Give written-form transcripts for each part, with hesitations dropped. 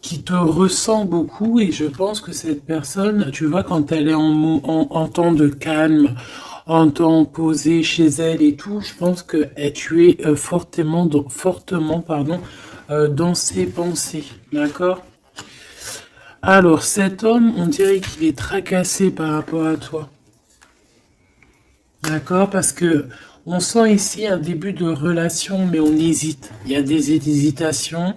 qui te ressent beaucoup et je pense que cette personne, tu vois, quand elle est en temps de calme, en temps posé chez elle et tout, je pense que tu es fortement, pardon, dans ses pensées, d'accord? Alors, cet homme, on dirait qu'il est tracassé par rapport à toi. D'accord? Parce que on sent ici un début de relation, mais on hésite. Il y a des hésitations.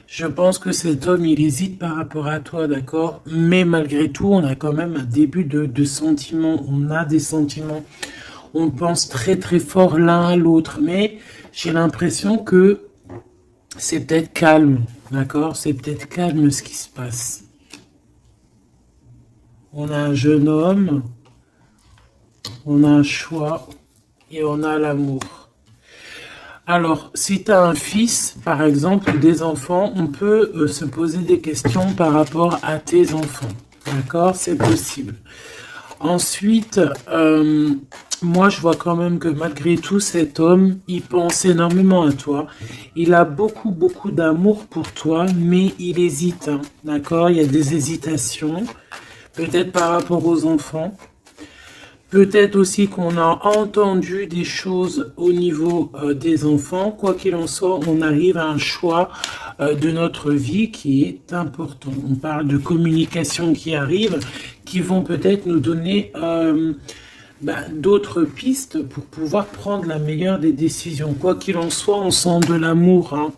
Je pense que cet homme, il hésite par rapport à toi, d'accord? Mais malgré tout, on a quand même un début de sentiments. On a des sentiments. On pense très très fort l'un à l'autre. Mais j'ai l'impression que c'est peut-être calme, d'accord? C'est peut-être calme ce qui se passe. On a un jeune homme, on a un choix et on a l'amour. Alors, si tu as un fils, par exemple, ou des enfants, on peut se poser des questions par rapport à tes enfants. D'accord? C'est possible. Ensuite, moi, je vois quand même que malgré tout, cet homme, il pense énormément à toi. Il a beaucoup, beaucoup d'amour pour toi, mais il hésite. Hein. D'accord? Il y a des hésitations, peut-être par rapport aux enfants. Peut-être aussi qu'on a entendu des choses au niveau des enfants. Quoi qu'il en soit, on arrive à un choix de notre vie qui est important. On parle de communication qui arrive, qui vont peut-être nous donner d'autres pistes pour pouvoir prendre la meilleure des décisions. Quoi qu'il en soit, on sent de l'amour. Hein.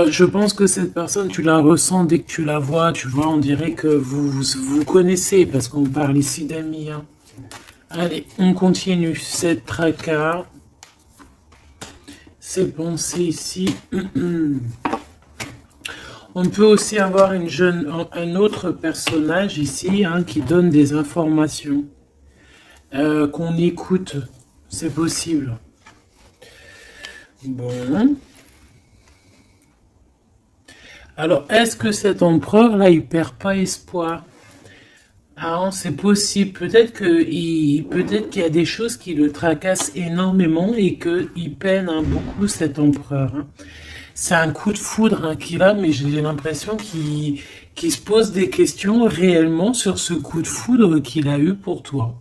Je pense que cette personne, tu la ressens dès que tu la vois. Tu vois, on dirait que vous connaissez parce qu'on parle ici d'amis. Hein. Allez, on continue. Cette tracas, ces pensées ici. On peut aussi avoir un autre personnage ici hein, qui donne des informations. Qu'on écoute. C'est possible. Bon. Alors, est-ce que cet empereur-là, il perd pas espoir? Ah, c'est possible. Peut-être qu'il y a des choses qui le tracassent énormément et qu'il peine hein, beaucoup cet empereur. Hein. C'est un coup de foudre hein, qu'il a, mais j'ai l'impression qu'il se pose des questions réellement sur ce coup de foudre qu'il a eu pour toi.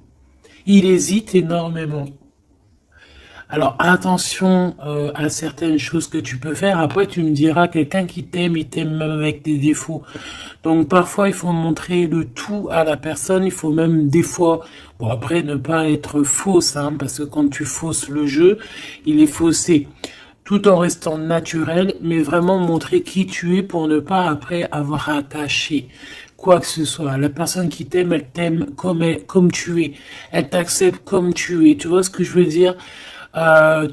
Il hésite énormément. Alors attention à certaines choses que tu peux faire. Après, tu me diras, quelqu'un qui t'aime, il t'aime même avec des défauts. Donc parfois, il faut montrer le tout à la personne. Il faut même des fois, bon après, ne pas être fausse, hein, parce que quand tu fausses le jeu, il est faussé. Tout en restant naturel, mais vraiment montrer qui tu es pour ne pas après avoir à cacher quoi que ce soit. La personne qui t'aime, elle t'aime comme tu es. Elle t'accepte comme tu es. Tu vois ce que je veux dire? Elle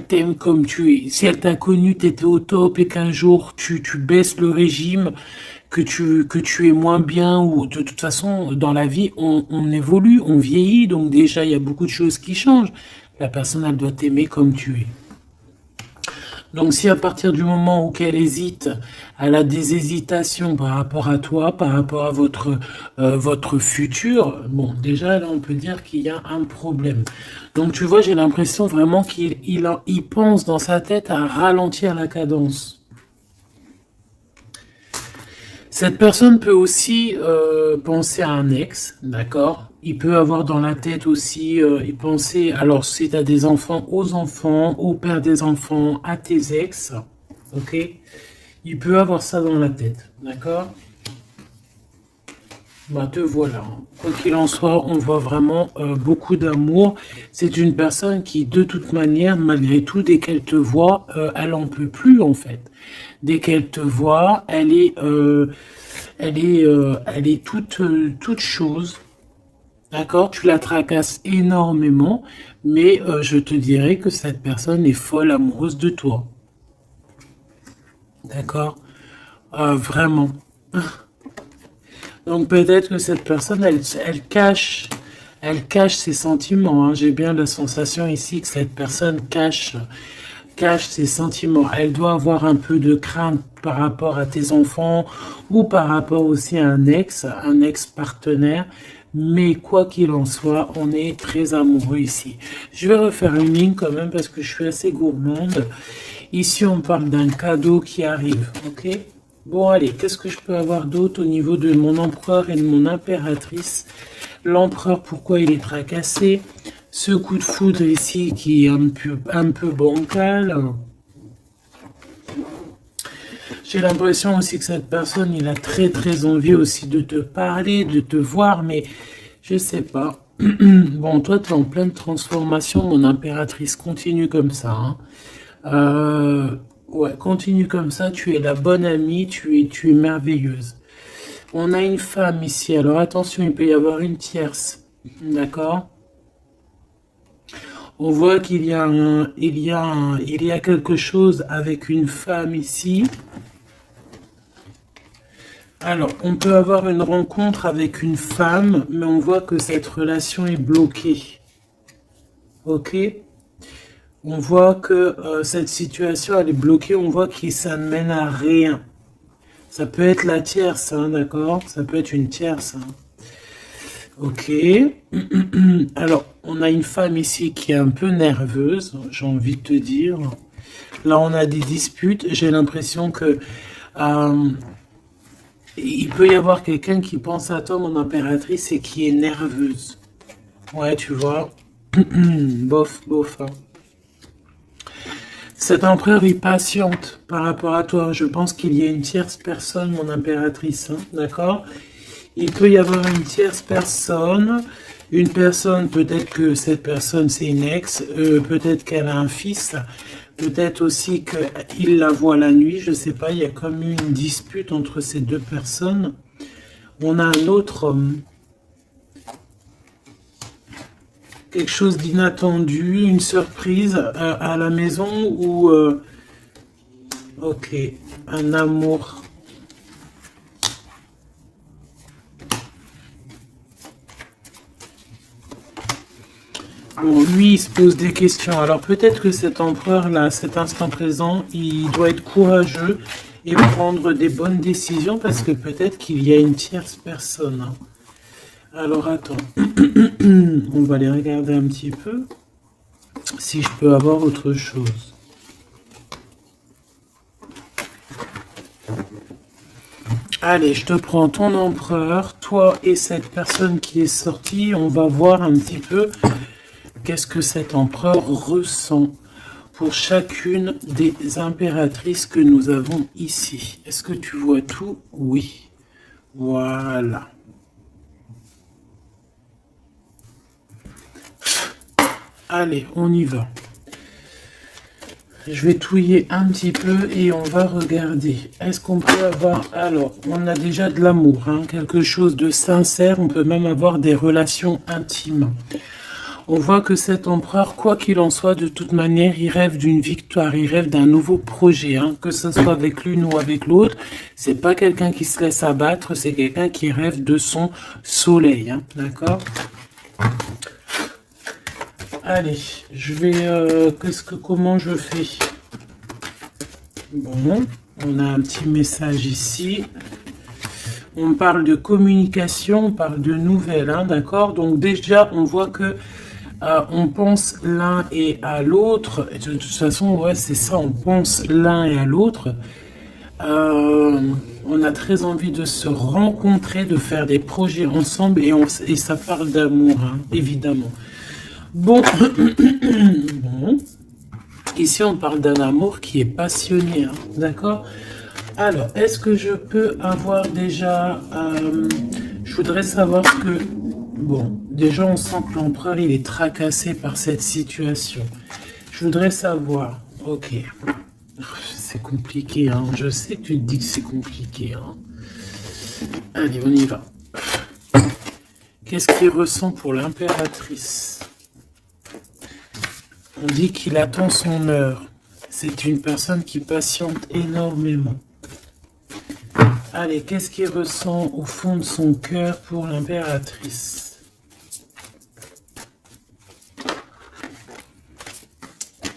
t'aime comme tu es. Si elle t'a connu, t'étais au top et qu'un jour tu baisses le régime, que tu es moins bien ou de toute façon dans la vie on évolue, on vieillit donc déjà il y a beaucoup de choses qui changent. La personne elle doit t'aimer comme tu es. Donc si à partir du moment où qu'elle hésite, elle a des hésitations par rapport à toi, par rapport à votre futur, bon déjà là on peut dire qu'il y a un problème. Donc tu vois j'ai l'impression vraiment qu'il pense dans sa tête à ralentir la cadence. Cette personne peut aussi penser à un ex, d'accord? Il peut avoir dans la tête aussi, y penser, alors si tu as des enfants, aux enfants, au père des enfants, à tes ex, ok? Il peut avoir ça dans la tête, d'accord? Bah te voilà. Quoi qu'il en soit, on voit vraiment beaucoup d'amour. C'est une personne qui, de toute manière, malgré tout, dès qu'elle te voit, elle en peut plus en fait. Dès qu'elle te voit, elle est toute chose. D'accord? Tu la tracasses énormément, mais je te dirais que cette personne est folle amoureuse de toi. D'accord? Vraiment. Donc peut-être que cette personne, elle cache ses sentiments. Hein. J'ai bien la sensation ici que cette personne cache ses sentiments. Elle doit avoir un peu de crainte par rapport à tes enfants ou par rapport aussi à un ex-partenaire. Mais quoi qu'il en soit, on est très amoureux ici. Je vais refaire une ligne quand même parce que je suis assez gourmande. Ici, on parle d'un cadeau qui arrive, ok? Bon, allez, qu'est-ce que je peux avoir d'autre au niveau de mon empereur et de mon impératrice? L'empereur, pourquoi il est tracassé? Ce coup de foudre ici qui est un peu bancal. J'ai l'impression aussi que cette personne, il a très envie aussi de te parler, de te voir, mais je sais pas. Bon, toi, tu es en pleine transformation, mon impératrice. Continue comme ça, hein. Ouais, continue comme ça. Tu es la bonne amie, tu es merveilleuse. On a une femme ici. Alors attention, il peut y avoir une tierce. D'accord? On voit qu'il y a il y a quelque chose avec une femme ici. Alors, on peut avoir une rencontre avec une femme, mais on voit que cette relation est bloquée. Ok? On voit que cette situation, elle est bloquée. On voit que ça ne mène à rien. Ça peut être la tierce, hein, d'accord? Ça peut être une tierce. Hein. Ok. Alors, on a une femme ici qui est un peu nerveuse, j'ai envie de te dire. Là, on a des disputes. J'ai l'impression que il peut y avoir quelqu'un qui pense à toi, mon impératrice, et qui est nerveuse. Ouais, tu vois. Bof, bof. Hein. Cet empereur est patiente par rapport à toi. Je pense qu'il y a une tierce personne, mon impératrice. Hein, d'accord? Il peut y avoir une tierce personne. Une personne, peut-être que cette personne, c'est une ex. Peut-être qu'elle a un fils. Peut-être aussi qu'il la voit la nuit. Je sais pas, il y a comme une dispute entre ces deux personnes. On a un autre homme. Quelque chose d'inattendu, une surprise à la maison ou... ok, un amour. Bon, lui, il se pose des questions. Alors peut-être que cet empereur-là, à cet instant présent, il doit être courageux et prendre des bonnes décisions parce que peut-être qu'il y a une tierce personne. Hein. Alors attends, on va les regarder un petit peu, si je peux avoir autre chose. Allez, je te prends ton empereur, toi et cette personne qui est sortie, on va voir un petit peu qu'est-ce que cet empereur ressent pour chacune des impératrices que nous avons ici. Est-ce que tu vois tout? Oui. Voilà. Allez, on y va. Je vais touiller un petit peu et on va regarder. Est-ce qu'on peut avoir... Alors, on a déjà de l'amour, hein, quelque chose de sincère. On peut même avoir des relations intimes. On voit que cet empereur, quoi qu'il en soit, de toute manière, il rêve d'une victoire. Il rêve d'un nouveau projet, hein, que ce soit avec l'une ou avec l'autre. C'est pas quelqu'un qui se laisse abattre, c'est quelqu'un qui rêve de son soleil. Hein, d'accord ? Allez, je vais... comment je fais? Bon, on a un petit message ici. On parle de communication, on parle de nouvelles, hein, d'accord? Donc déjà, on voit que on pense l'un et à l'autre. De toute façon, ouais, c'est ça, on pense l'un et à l'autre. On a très envie de se rencontrer, de faire des projets ensemble et ça parle d'amour, hein, évidemment. Bon. Bon, ici on parle d'un amour qui est passionné, hein, d'accord? Alors, est-ce que je peux avoir déjà... je voudrais savoir ce que... Bon, déjà on sent que l'empereur il est tracassé par cette situation. Je voudrais savoir... Ok. C'est compliqué, hein. Je sais que tu te dis que c'est compliqué, hein. Allez, on y va. Qu'est-ce qu'il ressent pour l'impératrice? On dit qu'il attend son heure. C'est une personne qui patiente énormément. Allez, qu'est-ce qu'il ressent au fond de son cœur pour l'impératrice?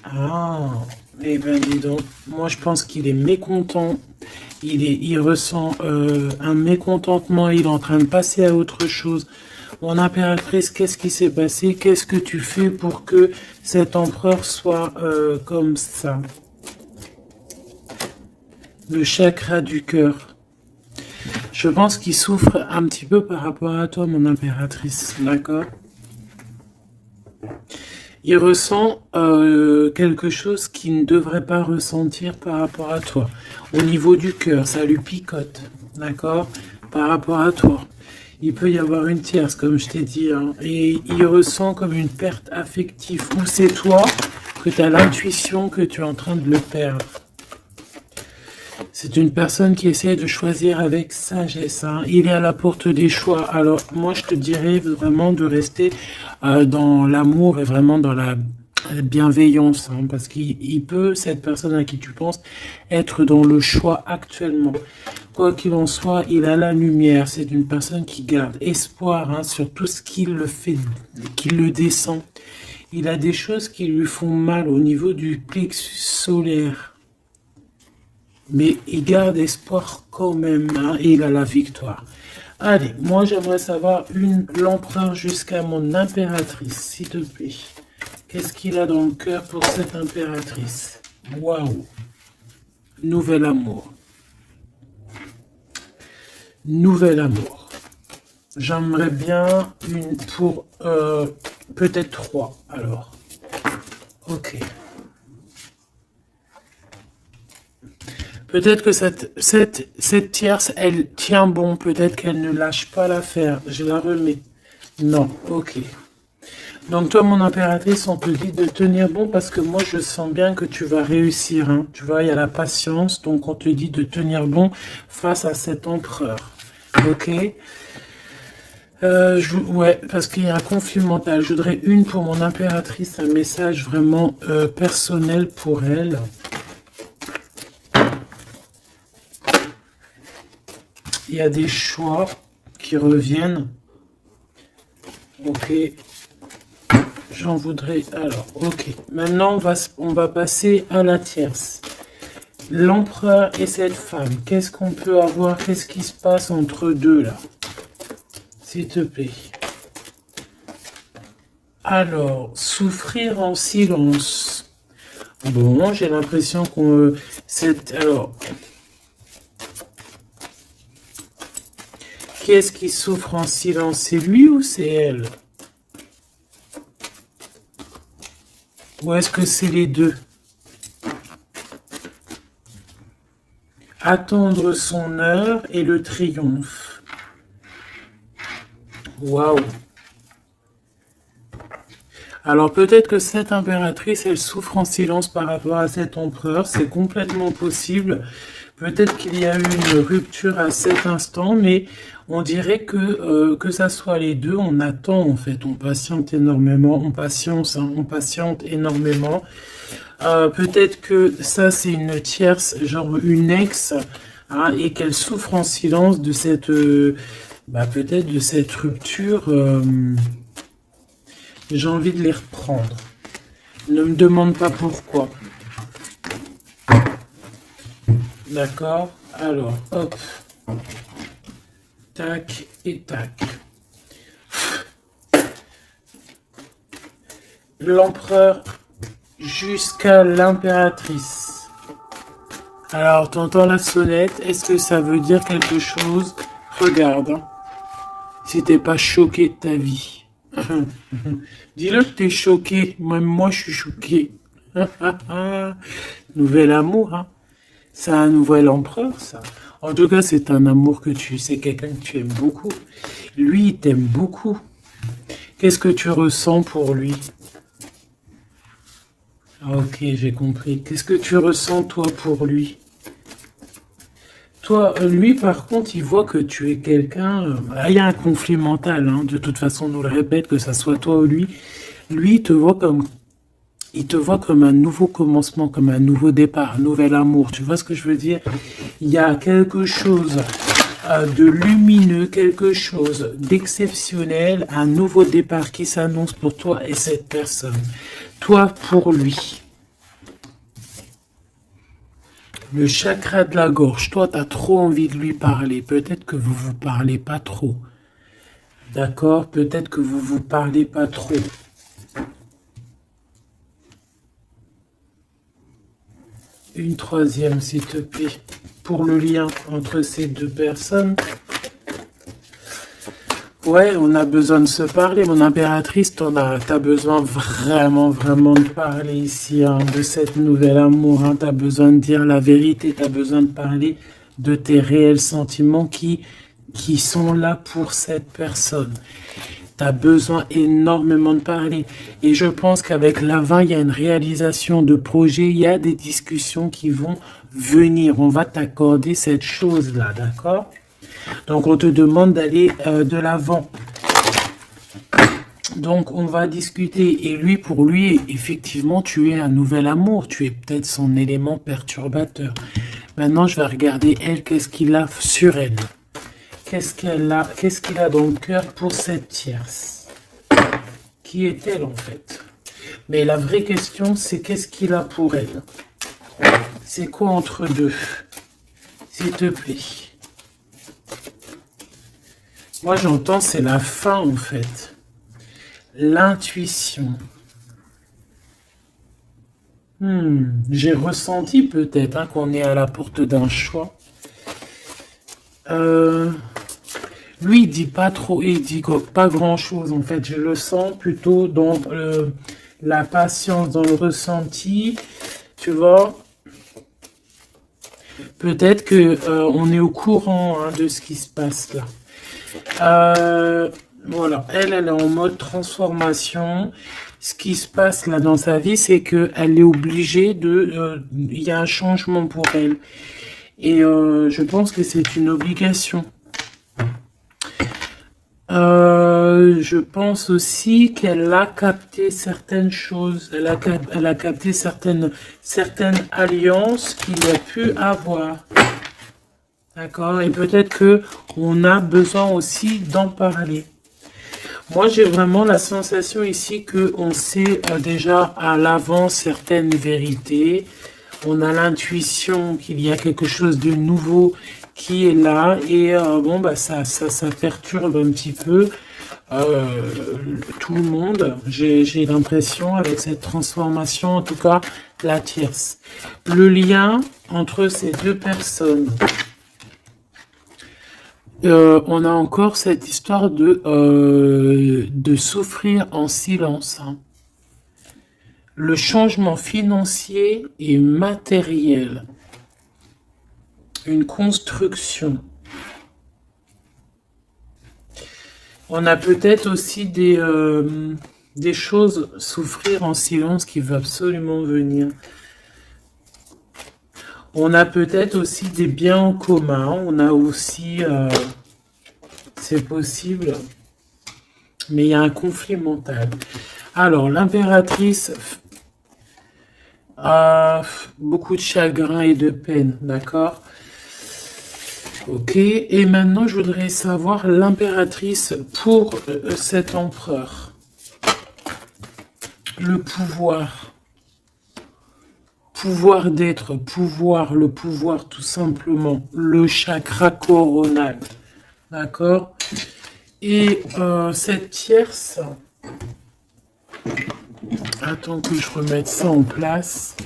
Ah, eh ben dis donc. Moi, je pense qu'il est mécontent. Il ressent un mécontentement. Il est en train de passer à autre chose. Mon impératrice, qu'est-ce qui s'est passé? Qu'est-ce que tu fais pour que cet empereur soit comme ça? Le chakra du cœur. Je pense qu'il souffre un petit peu par rapport à toi, mon impératrice, d'accord? Il ressent quelque chose qu'il ne devrait pas ressentir par rapport à toi. Au niveau du cœur, ça lui picote, d'accord? Par rapport à toi. Il peut y avoir une tierce, comme je t'ai dit, hein, et il ressent comme une perte affective. Ou c'est toi que tu as l'intuition que tu es en train de le perdre. C'est une personne qui essaie de choisir avec sagesse. Hein. Il est à la porte des choix. Alors, moi, je te dirais vraiment de rester dans l'amour et vraiment dans la bienveillance. Hein, parce qu'il peut, cette personne à qui tu penses, être dans le choix actuellement. Quoi qu'il en soit, il a la lumière. C'est une personne qui garde espoir hein, sur tout ce qui le fait, qui le descend. Il a des choses qui lui font mal au niveau du plexus solaire. Mais il garde espoir quand même, hein, et il a la victoire. Allez, moi j'aimerais savoir l'empereur jusqu'à mon impératrice, s'il te plaît. Qu'est-ce qu'il a dans le cœur pour cette impératrice? Waouh! Nouvel amour. Nouvel amour. J'aimerais bien une pour peut-être 3, alors. Ok. Peut-être que cette tierce, elle tient bon. Peut-être qu'elle ne lâche pas l'affaire. Je la remets. Non, ok. Donc toi, mon impératrice, on te dit de tenir bon parce que moi, je sens bien que tu vas réussir. Hein. Tu vois, il y a la patience. Donc on te dit de tenir bon face à cet empereur. Ok. Ouais, parce qu'il y a un conflit mental. Je voudrais une pour mon impératrice, un message vraiment personnel pour elle. Il y a des choix qui reviennent. Ok. J'en voudrais... Alors, ok. Maintenant, on va passer à la tierce. L'empereur et cette femme. Qu'est-ce qu'on peut avoir? Qu'est-ce qui se passe entre deux, là? S'il te plaît. Alors, souffrir en silence. Bon, j'ai l'impression qu'on... Alors... Qui est-ce qui souffre en silence? C'est lui ou c'est elle? Ou est-ce que c'est les deux? Attendre son heure et le triomphe. Waouh! Alors peut-être que cette impératrice, elle souffre en silence par rapport à cet empereur. C'est complètement possible. Peut-être qu'il y a eu une rupture à cet instant, mais on dirait que ça soit les deux, on attend en fait, on patiente énormément, on patiente énormément. Peut-être que ça c'est une tierce, genre une ex, hein, et qu'elle souffre en silence de cette, peut-être de cette rupture. J'ai envie de les reprendre. Ne me demande pas pourquoi. D'accord? Alors, hop. Tac et tac. L'empereur jusqu'à l'impératrice. Alors, t'entends la sonnette. Est-ce que ça veut dire quelque chose? Regarde. Hein. Si t'es pas choqué de ta vie. Dis-le que t'es choqué. Même moi, je suis choqué. Nouvel amour, hein. C'est un nouvel empereur, ça. En tout cas, c'est un amour que c'est quelqu'un que tu aimes beaucoup. Lui, il t'aime beaucoup. Qu'est-ce que tu ressens pour lui? Ok, j'ai compris. Qu'est-ce que tu ressens, toi, pour lui? Toi, lui, par contre, il voit que tu es quelqu'un... il y a un conflit mental, hein. De toute façon, on nous le répète, que ça soit toi ou lui. Lui, il te voit comme un nouveau commencement, comme un nouveau départ, un nouvel amour. Tu vois ce que je veux dire? Il y a quelque chose de lumineux, quelque chose d'exceptionnel, un nouveau départ qui s'annonce pour toi et cette personne. Toi pour lui. Le chakra de la gorge. Toi, tu as trop envie de lui parler. Peut-être que vous vous parlez pas trop. D'accord? Peut-être que vous vous parlez pas trop. Une troisième, s'il te plaît. pour le lien entre ces deux personnes. Ouais, on a besoin de se parler, mon impératrice, t'as besoin vraiment de parler ici, hein, de cette nouvelle amour, hein, t'as besoin de dire la vérité, t'as besoin de parler de tes réels sentiments qui sont là pour cette personne. T'as besoin énormément de parler. Et je pense qu'avec la 20, il y a une réalisation de projet, il y a des discussions qui vont venir. On va t'accorder cette chose-là, d'accord? Donc, on te demande d'aller de l'avant. Donc, on va discuter. Et lui, pour lui, effectivement, tu es un nouvel amour. Tu es peut-être son élément perturbateur. Maintenant, je vais regarder, elle, qu'est-ce qu'il a sur elle. Qu'est-ce qu'il a dans le cœur pour cette tierce? Qui est-elle, en fait? Mais la vraie question, c'est qu'est-ce qu'il a pour elle? C'est quoi entre deux? S'il te plaît. Moi, j'entends, c'est la fin, en fait. L'intuition. J'ai ressenti peut-être hein, qu'on est à la porte d'un choix. Lui, il dit pas trop, il dit pas grand-chose, en fait. Je le sens plutôt dans la patience, dans le ressenti. Tu vois? Peut-être que on est au courant hein, de ce qui se passe là. Voilà, elle est en mode transformation. Ce qui se passe là dans sa vie, c'est qu'elle est obligée de... Il y a un changement pour elle. Et je pense que c'est une obligation. Je pense aussi qu'elle a capté certaines choses. Elle a capté certaines alliances qu'il a pu avoir. D'accord? Et peut-être que on a besoin aussi d'en parler. Moi, j'ai vraiment la sensation ici qu'on sait déjà à l'avance certaines vérités. On a l'intuition qu'il y a quelque chose de nouveau qui est là. Et bon, bah ça perturbe un petit peu tout le monde. J'ai l'impression avec cette transformation, en tout cas, la tierce. Le lien entre ces deux personnes. On a encore cette histoire de souffrir en silence. Hein. Le changement financier et matériel. Une construction. On a peut-être aussi des choses souffrir en silence qui veulent absolument venir. On a peut-être aussi des biens en commun. On a aussi... c'est possible. Mais il y a un conflit mental. Alors, l'impératrice a beaucoup de chagrin et de peine. D'accord? Ok. Et maintenant, je voudrais savoir l'impératrice pour cet empereur. Le pouvoir. Pouvoir d'être, le pouvoir tout simplement, le chakra coronal, d'accord? Et cette tierce, attends que je remette ça en place,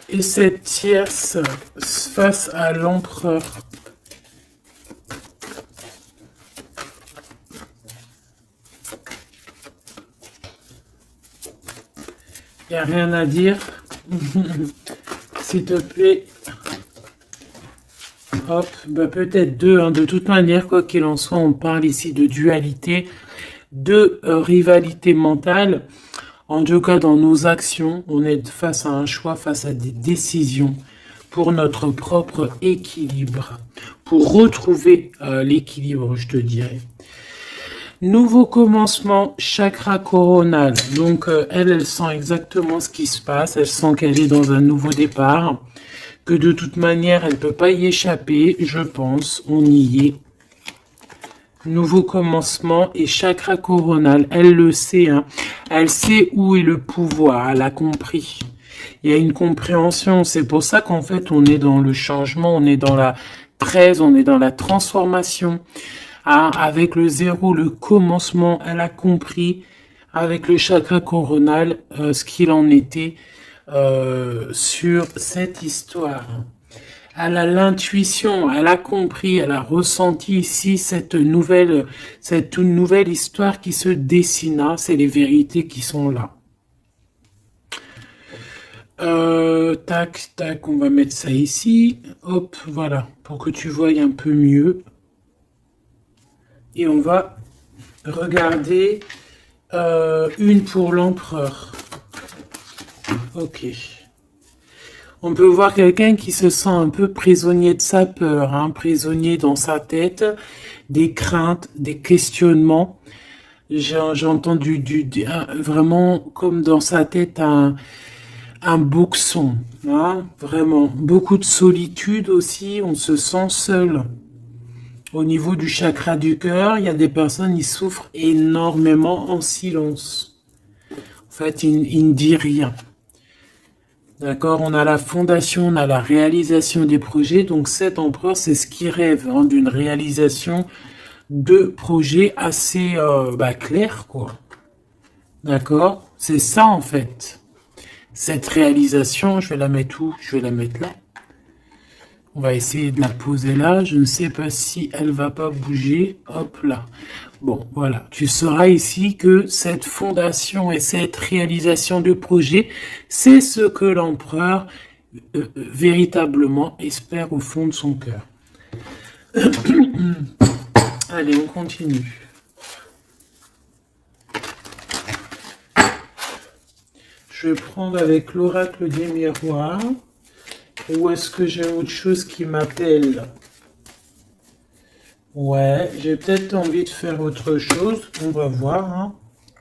et cette tierce face à l'empereur, il n'y a rien à dire. S'il te plaît. Hop, bah peut-être deux, hein. De toute manière, quoi qu'il en soit, on parle ici de dualité, de rivalité mentale. En tout cas, dans nos actions, on est face à un choix, face à des décisions pour notre propre équilibre, pour retrouver l'équilibre, je te dirais. Nouveau commencement, chakra coronal. Donc, elle sent exactement ce qui se passe. Elle sent qu'elle est dans un nouveau départ. Que de toute manière, elle ne peut pas y échapper, je pense. On y est. Nouveau commencement et chakra coronal. Elle le sait. Hein. Elle sait où est le pouvoir. Elle a compris. Il y a une compréhension. C'est pour ça qu'en fait, on est dans le changement. On est dans la 13. On est dans la transformation. Ah, avec le 0, le commencement, elle a compris avec le chakra coronal ce qu'il en était sur cette histoire. Elle a l'intuition, elle a compris, elle a ressenti ici cette nouvelle histoire qui se dessina. C'est les vérités qui sont là. Tac, tac, on va mettre ça ici. Hop, voilà, pour que tu voyes un peu mieux. Et on va regarder une pour l'empereur. Ok. On peut voir quelqu'un qui se sent un peu prisonnier de sa peur, hein, prisonnier dans sa tête, des craintes, des questionnements. J'ai entendu vraiment comme dans sa tête un boxon, hein, vraiment. Beaucoup de solitude aussi, on se sent seul. Au niveau du chakra du cœur, il y a des personnes qui souffrent énormément en silence. En fait, ils ne disent rien. D'accord, on a la fondation, on a la réalisation des projets. Donc cet empereur, c'est ce qui rêve hein, d'une réalisation de projets assez clairs, quoi. D'accord, c'est ça en fait. Cette réalisation, je vais la mettre où? Je vais la mettre là. On va essayer de la poser là. Je ne sais pas si elle va pas bouger. Hop là. Bon, voilà. Tu sauras ici que cette fondation et cette réalisation de projet, c'est ce que l'empereur véritablement espère au fond de son cœur. Allez, on continue. Je vais prendre avec l'oracle des miroirs. Ou est-ce que j'ai autre chose qui m'appelle? Ouais, j'ai peut-être envie de faire autre chose. On va voir. Hein.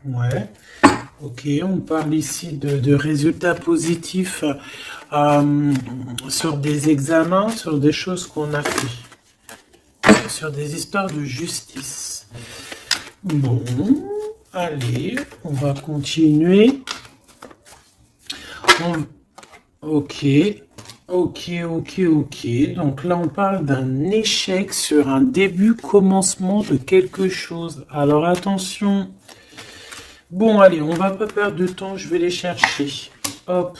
Ouais. Ok, on parle ici de résultats positifs sur des examens, sur des choses qu'on a fait. Sur des histoires de justice. Bon, allez, on va continuer. Ok. Ok. Donc là, on parle d'un échec sur un début, commencement de quelque chose. Alors attention. Bon, allez, on va pas perdre de temps. Je vais les chercher. Hop.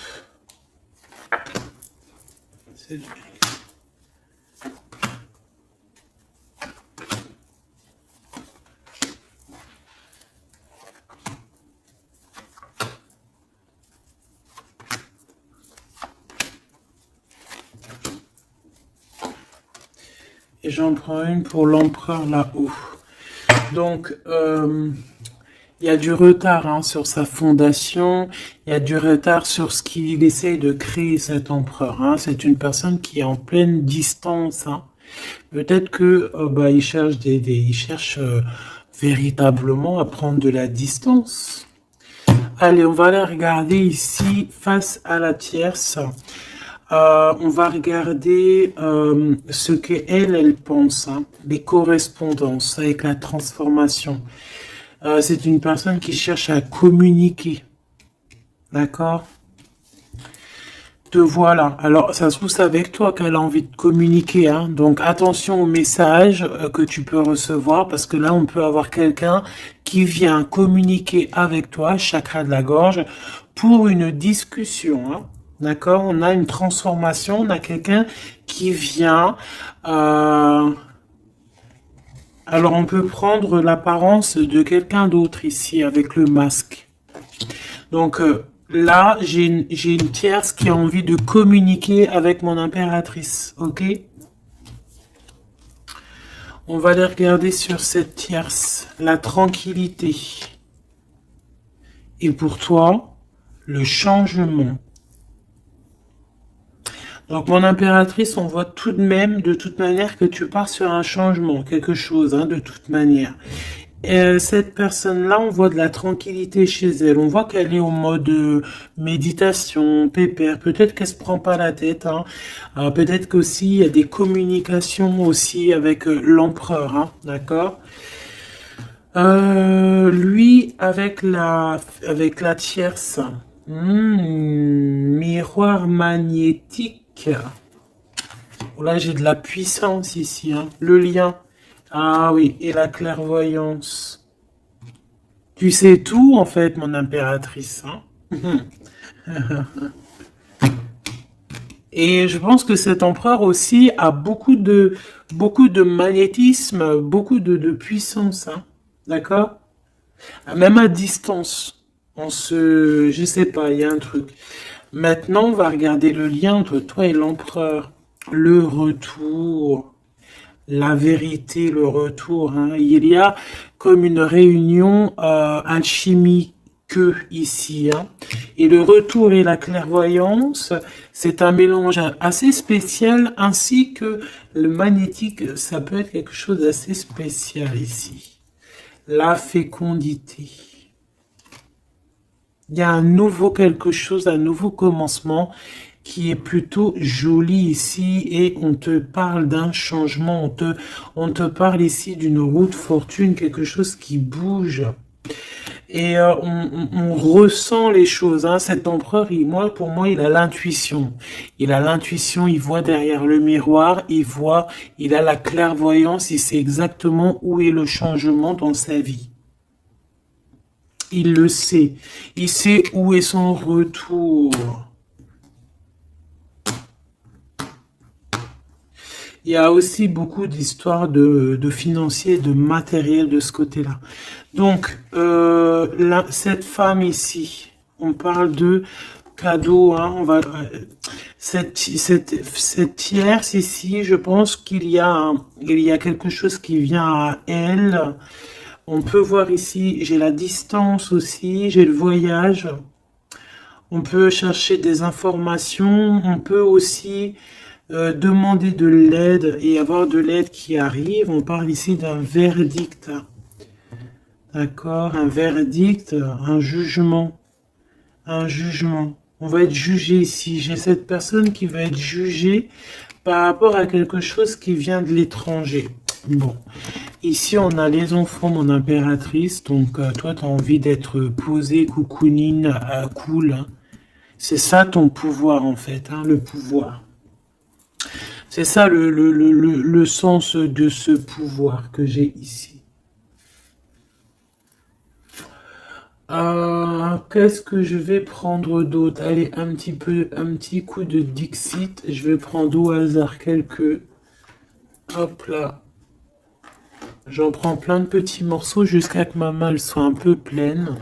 Et j'en prends une pour l'empereur là-haut. Donc, il y a du retard hein, sur sa fondation, il y a du retard sur ce qu'il essaye de créer cet empereur. Hein. C'est une personne qui est en pleine distance. Hein. Peut-être que il cherche il cherche véritablement à prendre de la distance. Allez, on va aller regarder ici face à la tierce. On va regarder ce qu'elle pense, hein, les correspondances avec la transformation. C'est une personne qui cherche à communiquer. D'accord? Te voilà. Alors, ça se trouve, c'est avec toi qu'elle a envie de communiquer. Hein. Donc, attention aux messages que tu peux recevoir parce que là, on peut avoir quelqu'un qui vient communiquer avec toi, chakra de la gorge, pour une discussion. Hein. D'accord? On a une transformation, on a quelqu'un qui vient... alors, on peut prendre l'apparence de quelqu'un d'autre ici avec le masque. Donc, là, j'ai une tierce qui a envie de communiquer avec mon impératrice. Ok? On va aller regarder sur cette tierce. La tranquillité. Et pour toi, le changement. Donc, mon impératrice, on voit tout de même, de toute manière, que tu pars sur un changement, quelque chose, hein, de toute manière. Et cette personne-là, on voit de la tranquillité chez elle. On voit qu'elle est au mode méditation, pépère. Peut-être qu'elle se prend pas la tête. Hein. Peut-être qu'aussi, il y a des communications aussi avec l'empereur. Hein, d'accord. Lui, avec la tierce. Miroir magnétique. Là, j'ai de la puissance ici. Hein. Le lien. Ah oui, et la clairvoyance. Tu sais tout, en fait, mon impératrice. Hein. Et je pense que cet empereur aussi a beaucoup de magnétisme, beaucoup de puissance, hein. D'accord? Même à distance. Je sais pas, il y a un truc. Maintenant, on va regarder le lien entre toi et l'empereur. Le retour, la vérité, le retour, hein. Il y a comme une réunion alchimique ici, hein. Et le retour et la clairvoyance, c'est un mélange assez spécial, ainsi que le magnétique, ça peut être quelque chose d'assez spécial ici. La fécondité. Il y a un nouveau quelque chose, un nouveau commencement qui est plutôt joli ici, et on te parle d'un changement, on te parle ici d'une route fortune, quelque chose qui bouge. Et on ressent les choses, hein. Cet empereur, pour moi, il a l'intuition. Il a l'intuition, il voit derrière le miroir, il a la clairvoyance, il sait exactement où est le changement dans sa vie. Il le sait. Il sait où est son retour. Il y a aussi beaucoup d'histoires de financiers, de matériel de ce côté-là. Donc, cette femme ici, on parle de cadeau, hein, cette tierce ici, je pense qu'il y a quelque chose qui vient à elle. On peut voir ici, j'ai la distance aussi, j'ai le voyage. On peut chercher des informations, on peut aussi demander de l'aide et avoir de l'aide qui arrive. On parle ici d'un verdict. D'accord, un verdict, un jugement. Un jugement. On va être jugé ici. J'ai cette personne qui va être jugée par rapport à quelque chose qui vient de l'étranger. Bon, ici on a les enfants, mon impératrice. Donc toi, tu as envie d'être posée, coucounine, cool, hein. C'est ça ton pouvoir en fait, hein, le pouvoir. C'est ça le sens de ce pouvoir que j'ai ici. Qu'est-ce que je vais prendre d'autre? Allez, un petit coup de Dixit. Je vais prendre au hasard quelques. Hop là. J'en prends plein de petits morceaux jusqu'à que ma malle soit un peu pleine.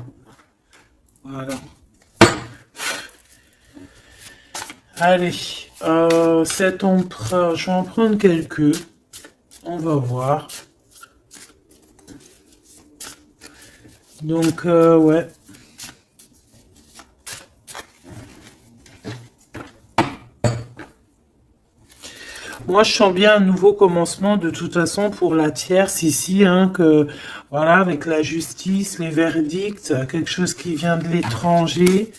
Voilà. Allez, cet empereur, je vais en prendre quelques. On va voir. Donc, ouais. Moi, je sens bien un nouveau commencement de toute façon pour la tierce ici, hein, que voilà, avec la justice, les verdicts, quelque chose qui vient de l'étranger.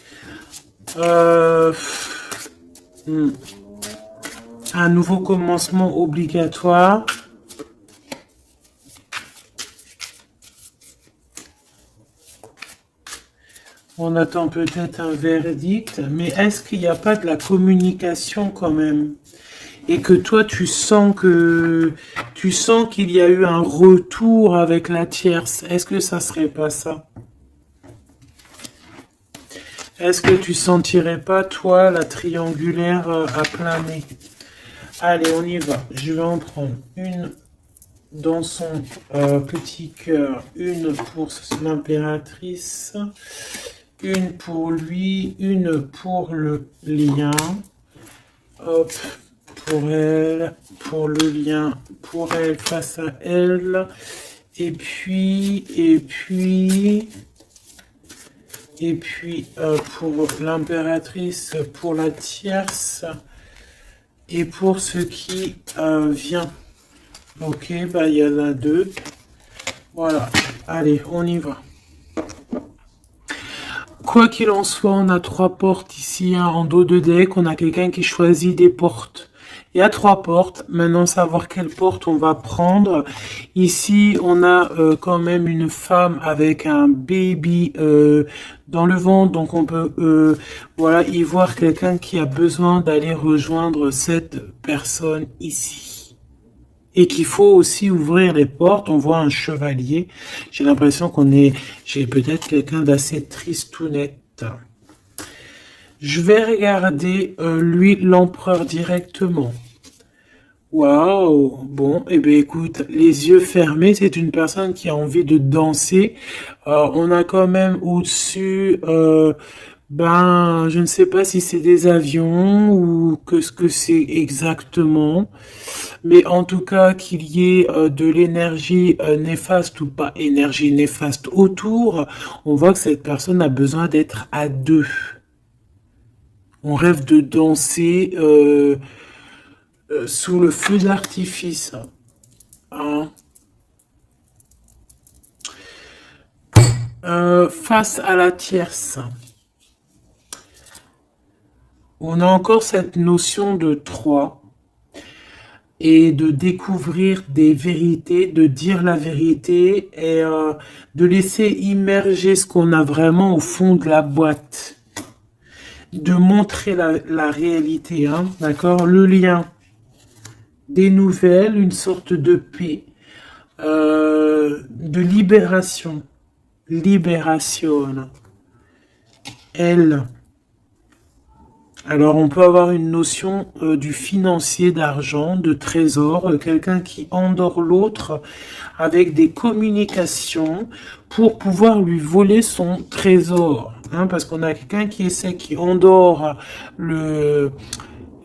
Un nouveau commencement obligatoire. On attend peut-être un verdict, mais est-ce qu'il n'y a pas de la communication quand même? Et que toi, tu sens qu'il y a eu un retour avec la tierce. Est-ce que ça serait pas ça? Est-ce que tu sentirais pas, toi, la triangulaire à plein nez? Allez, on y va. Je vais en prendre une dans son petit cœur, une pour l'impératrice, une pour lui, une pour le lien. Hop, pour elle, pour le lien, pour elle, face à elle. Et puis, pour l'impératrice, pour la tierce, et pour ce qui vient. Ok, bah il y en a deux. Voilà, allez, on y va. Quoi qu'il en soit, on a 3 portes ici, hein, en dos de deck. On a quelqu'un qui choisit des portes. Il y a 3 portes. Maintenant, savoir quelle porte on va prendre. Ici, on a quand même une femme avec un baby dans le ventre. Donc, on peut voilà, y voir quelqu'un qui a besoin d'aller rejoindre cette personne ici. Et qu'il faut aussi ouvrir les portes. On voit un chevalier. J'ai l'impression j'ai peut-être quelqu'un d'assez tristounette. Je vais regarder, lui, l'empereur directement. Waouh! Bon, eh bien, écoute, les yeux fermés, c'est une personne qui a envie de danser. On a quand même au-dessus, ben, je ne sais pas si c'est des avions ou que ce que c'est exactement, mais en tout cas qu'il y ait de l'énergie néfaste ou pas énergie néfaste autour, on voit que cette personne a besoin d'être à deux. On rêve de danser sous le feu d'artifice, hein. Face à la tierce, on a encore cette notion de trois et de découvrir des vérités, de dire la vérité et de laisser immerger ce qu'on a vraiment au fond de la boîte, de montrer la réalité, hein, d'accord? Le lien, des nouvelles, une sorte de paix, de libération, libération, elle. Alors, on peut avoir une notion du financier, d'argent, de trésor, quelqu'un qui endort l'autre avec des communications pour pouvoir lui voler son trésor. Hein, parce qu'on a quelqu'un qui essaie, qui endort le,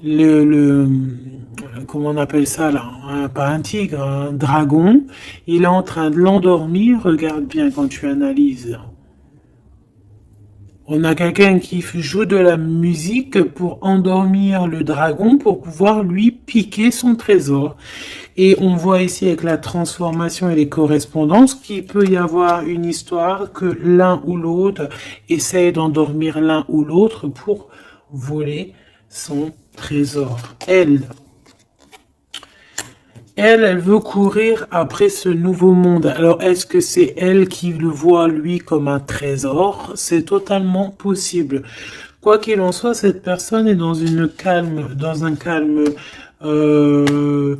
le, comment on appelle ça là, hein, pas un tigre, un dragon. Il est en train de l'endormir. Regarde bien quand tu analyses. On a quelqu'un qui joue de la musique pour endormir le dragon pour pouvoir lui piquer son trésor. Et on voit ici avec la transformation et les correspondances qu'il peut y avoir une histoire que l'un ou l'autre essaye d'endormir l'un ou l'autre pour voler son trésor. Elle veut courir après ce nouveau monde. Alors, est-ce que c'est elle qui le voit, lui, comme un trésor? C'est totalement possible. Quoi qu'il en soit, cette personne est dans un calme euh,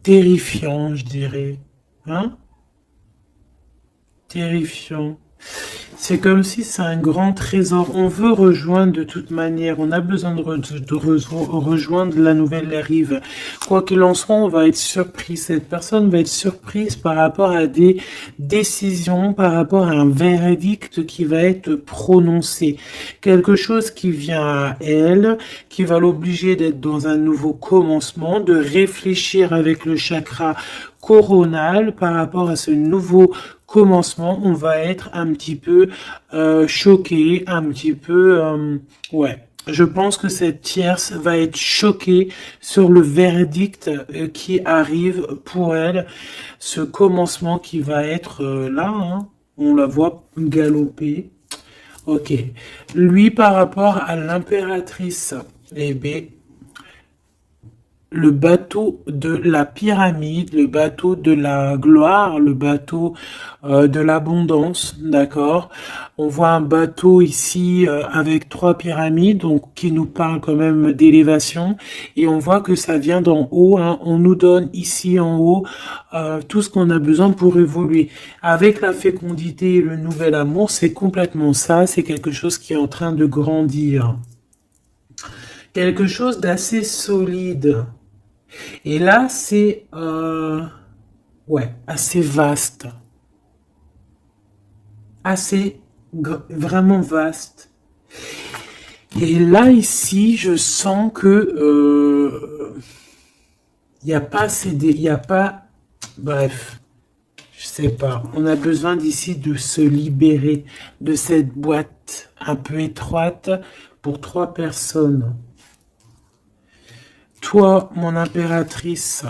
terrifiant, je dirais. Hein? Terrifiant. C'est comme si c'est un grand trésor. On veut rejoindre de toute manière. On a besoin de rejoindre la nouvelle rive. Quoi qu'il en soit, on va être surpris. Cette personne va être surprise par rapport à des décisions, par rapport à un verdict qui va être prononcé. Quelque chose qui vient à elle, qui va l'obliger d'être dans un nouveau commencement, de réfléchir avec le chakra coronal par rapport à ce nouveau commencement. On va être un petit peu choqué, un petit peu ouais. Je pense que cette tierce va être choquée sur le verdict qui arrive pour elle, ce commencement qui va être là, hein. On la voit galoper. Ok. Lui, par rapport à l'impératrice, eh bien, le bateau de la pyramide, le bateau de la gloire, le bateau de l'abondance, d'accord? On voit un bateau ici avec trois pyramides, donc qui nous parle quand même d'élévation, et on voit que ça vient d'en haut, hein. On nous donne ici en haut tout ce qu'on a besoin pour évoluer. Avec la fécondité et le nouvel amour, c'est complètement ça, c'est quelque chose qui est en train de grandir. Quelque chose d'assez solide. Et là, c'est ouais, assez vaste, assez vraiment vaste. Et là, ici, je sens que il n'y a pas il y a pas, bref, je sais pas. On a besoin d'ici de se libérer de cette boîte un peu étroite pour trois personnes. Toi, mon impératrice.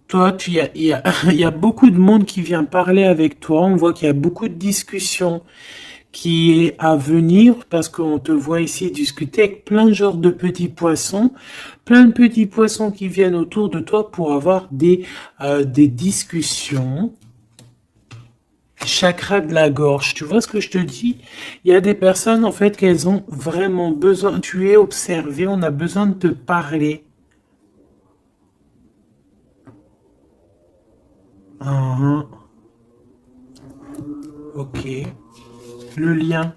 Toi, il y a beaucoup de monde qui vient parler avec toi. On voit qu'il y a beaucoup de discussions qui est à venir parce qu'on te voit ici discuter avec plein de genres de petits poissons, plein de petits poissons qui viennent autour de toi pour avoir des discussions. Chakra de la gorge, tu vois ce que je te dis? Il y a des personnes en fait qu'elles ont vraiment besoin. Tu es observé, on a besoin de te parler. Ah, ok. Le lien.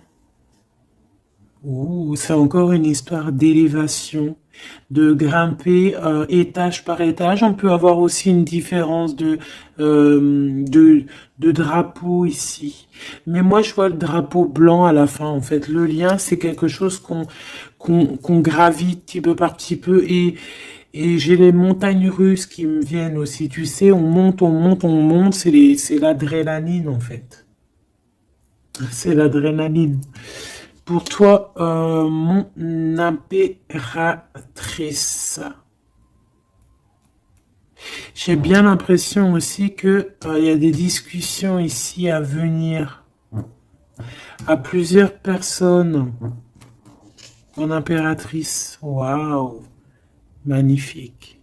Ouh, c'est encore une histoire d'élévation, de grimper étage par étage. On peut avoir aussi une différence de drapeau ici. Mais moi, je vois le drapeau blanc à la fin, en fait. Le lien, c'est quelque chose qu'on gravite petit peu par petit peu. Et j'ai les montagnes russes qui me viennent aussi. Tu sais, on monte, on monte, on monte. C'est l'adrénaline, en fait. C'est l'adrénaline. Pour toi, mon impératrice, j'ai bien l'impression aussi que il y a des discussions ici à venir à plusieurs personnes. Mon impératrice, waouh, magnifique.